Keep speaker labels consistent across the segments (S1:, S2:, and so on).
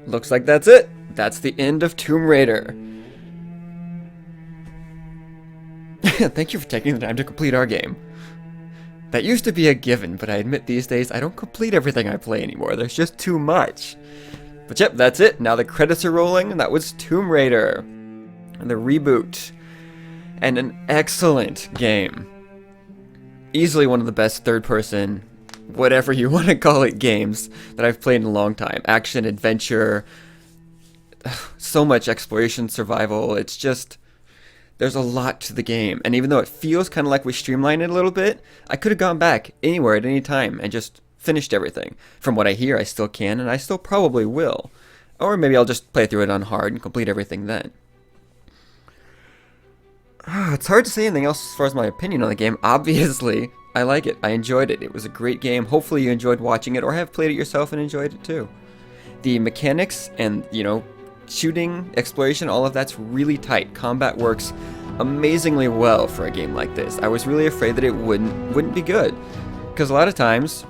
S1: looks like that's it. That's the end of Tomb Raider. Thank you for taking the time to complete our game. That used to be a given, but I admit these days I don't complete everything I play anymore. There's just too much. But yep, that's it. Now the credits are rolling, and that was Tomb Raider. And the reboot. And an excellent game. Easily one of the best third-person, whatever you want to call it, games that I've played in a long time. Action, adventure, so much exploration, survival. It's just, there's a lot to the game. And even though it feels kind of like we streamlined it a little bit, I could have gone back anywhere at any time and just finished everything. From what I hear, I still can, and I still probably will. Or maybe I'll just play through it on hard and complete everything then. It's hard to say anything else as far as my opinion on the game. Obviously, I like it. I enjoyed it. It was a great game. Hopefully you enjoyed watching it or have played it yourself and enjoyed it too. The mechanics and, shooting, exploration, all of that's really tight. Combat works amazingly well for a game like this. I was really afraid that it wouldn't be good. Because a lot of times,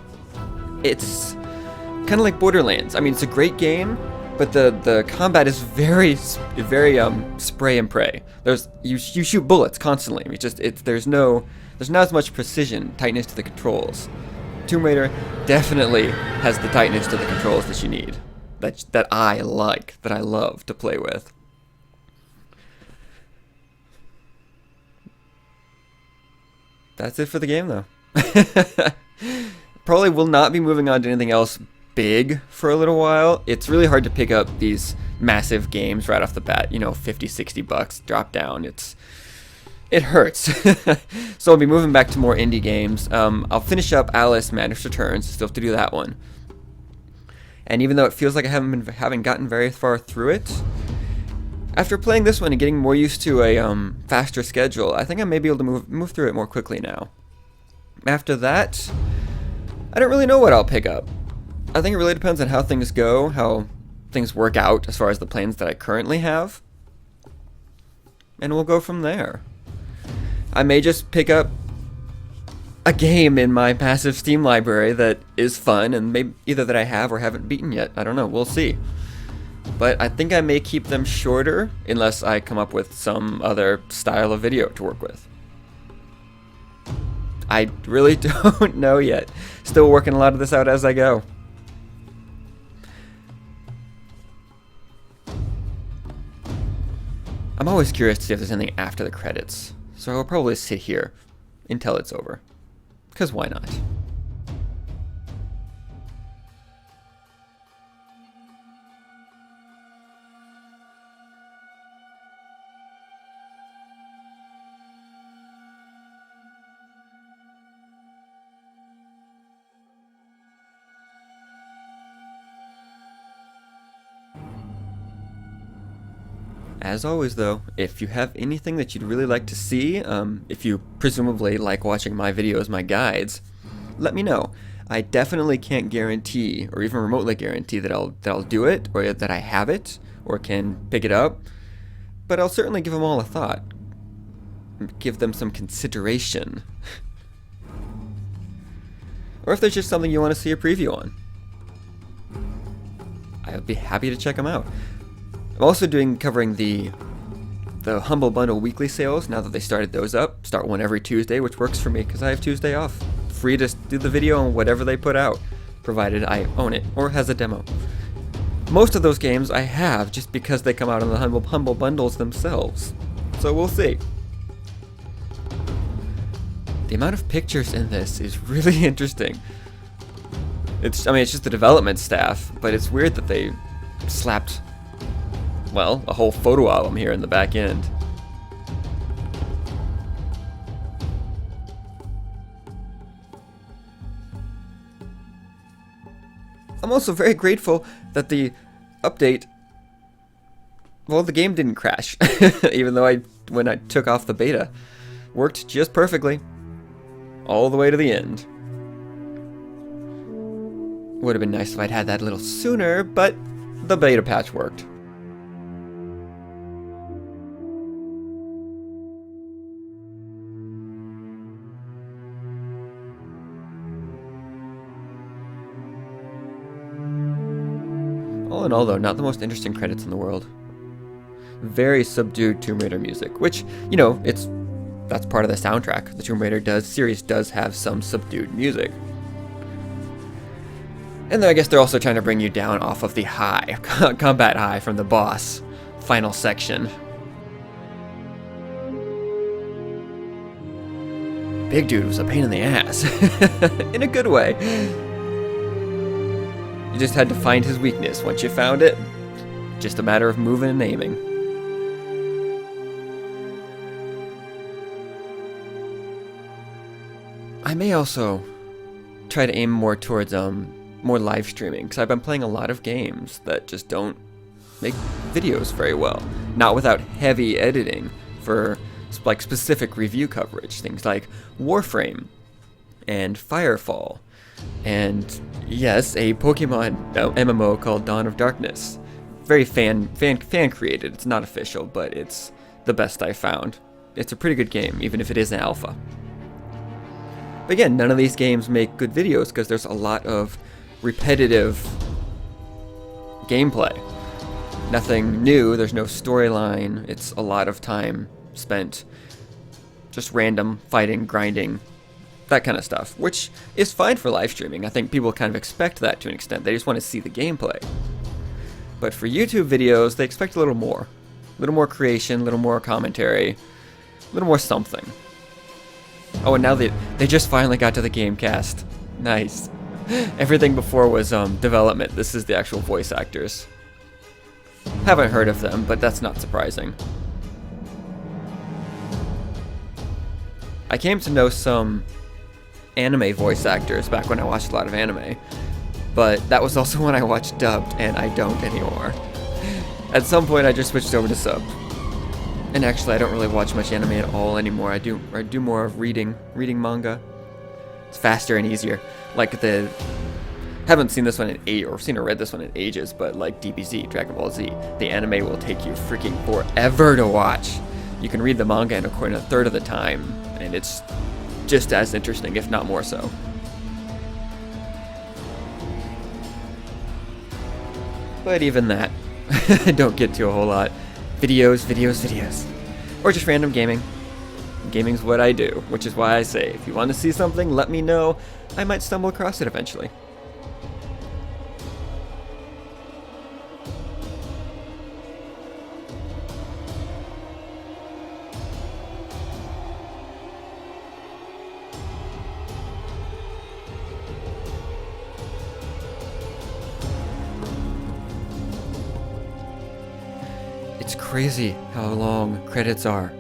S1: it's kind of like Borderlands. I mean, it's a great game, but the combat is very spray and pray. You shoot bullets constantly. There's not as much precision, tightness to the controls. Tomb Raider definitely has the tightness to the controls that you need. That I like, that I love to play with. That's it for the game, though. Probably will not be moving on to anything else big for a little while. It's really hard to pick up these massive games right off the bat. $50-$60 drop down. It hurts. So I'll be moving back to more indie games. I'll finish up Alice Madness Returns. Still have to do that one. And even though it feels like I haven't gotten very far through it, after playing this one and getting more used to a faster schedule, I think I may be able to move through it more quickly now. After that, I don't really know what I'll pick up. I think it really depends on how things go, how things work out as far as the plans that I currently have. And we'll go from there. I may just pick up a game in my passive Steam library that is fun and maybe either that I have or haven't beaten yet. I don't know. We'll see. But I think I may keep them shorter unless I come up with some other style of video to work with. I really don't know yet. Still working a lot of this out as I go. I'm always curious to see if there's anything after the credits, so I'll probably sit here until it's over. Because why not? As always, though, if you have anything that you'd really like to see, if you presumably like watching my videos, my guides, let me know. I definitely can't guarantee, or even remotely guarantee, that I'll do it, or that I have it, or can pick it up, but I'll certainly give them all a thought. Give them some consideration. Or if there's just something you want to see a preview on, I would be happy to check them out. I'm also covering the Humble Bundle weekly sales now that they started those up. Start one every Tuesday, which works for me because I have Tuesday off. Free to do the video on whatever they put out, provided I own it or has a demo. Most of those games I have just because they come out on the Humble Bundles themselves. So we'll see. The amount of pictures in this is really interesting. It's just the development staff, but it's weird that they slapped, well, a whole photo album here in the back end. I'm also very grateful that the update, well, the game didn't crash, even though when I took off the beta, worked just perfectly, all the way to the end. Would have been nice if I'd had that a little sooner, but the beta patch worked. All in all, though, not the most interesting credits in the world. Very subdued Tomb Raider music, which, you know, that's part of the soundtrack. The Tomb Raider series does have some subdued music. And then I guess they're also trying to bring you down off of the high, combat high from the boss final section. Big dude was a pain in the ass. In a good way. You just had to find his weakness. Once you found it, just a matter of moving and aiming. I may also try to aim more towards more live streaming, because I've been playing a lot of games that just don't make videos very well. Not without heavy editing for like specific review coverage, things like Warframe and Firefall, and yes, a Pokemon MMO called Dawn of Darkness. Very fan created. It's not official, but it's the best I found. It's a pretty good game, even if it is an alpha. But again, none of these games make good videos because there's a lot of repetitive gameplay. Nothing new, there's no storyline, it's a lot of time spent just random fighting, grinding, that kind of stuff, which is fine for live streaming. I think people kind of expect that to an extent. They just want to see the gameplay. But for YouTube videos, they expect a little more creation, a little more commentary, a little more something. Oh, and now they just finally got to the game cast. Nice. Everything before was development. This is the actual voice actors. Haven't heard of them, but that's not surprising. I came to know some anime voice actors back when I watched a lot of anime, but that was also when I watched dubbed, and I don't anymore. At some point, I just switched over to subbed. And actually, I don't really watch much anime at all anymore. I do more of reading manga. It's faster and easier. Like haven't seen this one in read this one in ages, but like DBZ, Dragon Ball Z, the anime will take you freaking forever to watch. You can read the manga in a third of the time, and it's just as interesting, if not more so. But even that, I don't get to a whole lot. Videos. Or just random gaming. Gaming's what I do, which is why I say, if you want to see something, let me know. I might stumble across it eventually. It's crazy how long credits are.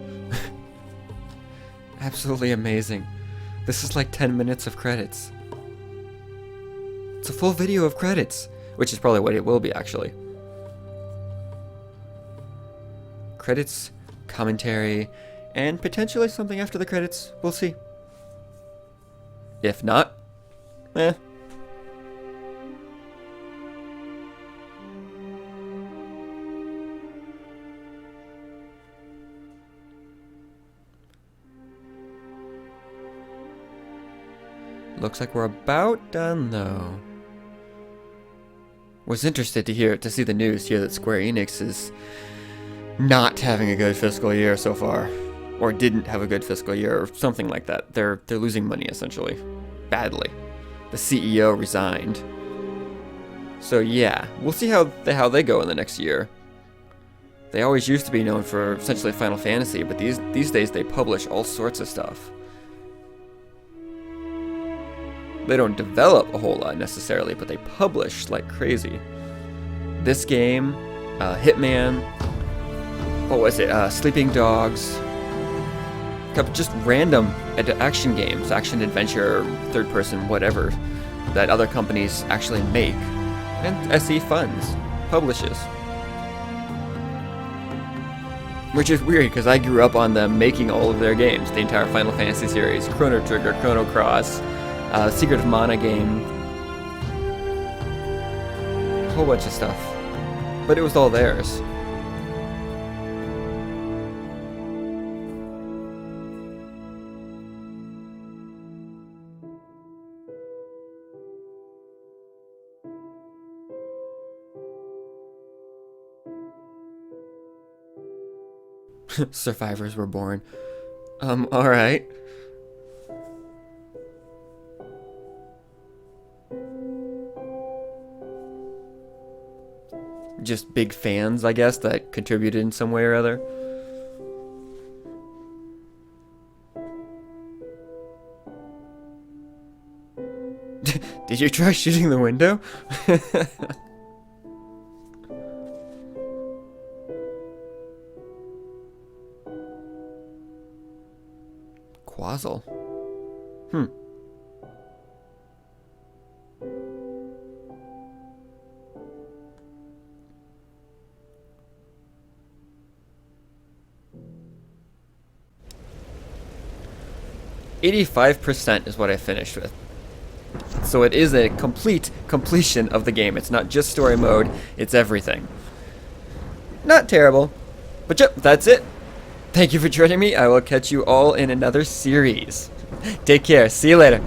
S1: Absolutely amazing. This is like 10 minutes of credits. It's a full video of credits, which is probably what it will be actually. Credits, commentary, and potentially something after the credits. We'll see. If not, eh. Looks like we're about done, though. Was interested to see the news here that Square Enix is not having a good fiscal year so far, or didn't have a good fiscal year, or something like that. They're losing money essentially, badly. The CEO resigned. So yeah, we'll see how they go in the next year. They always used to be known for essentially Final Fantasy, but these days they publish all sorts of stuff. They don't develop a whole lot necessarily, but they publish like crazy. This game, Hitman, what was it? Sleeping Dogs. Just random action games, action adventure, third person, whatever, that other companies actually make. And SE funds, publishes. Which is weird because I grew up on them making all of their games, the entire Final Fantasy series, Chrono Trigger, Chrono Cross, Secret of Mana game, a whole bunch of stuff, but it was all theirs. Survivors were born. Alright. Just big fans, I guess, that contributed in some way or other. Did you try shooting the window? Quazzle. 85% is what I finished with. So it is a completion of the game. It's not just story mode, it's everything. Not terrible. But yep, that's it. Thank you for joining me. I will catch you all in another series. Take care. See you later.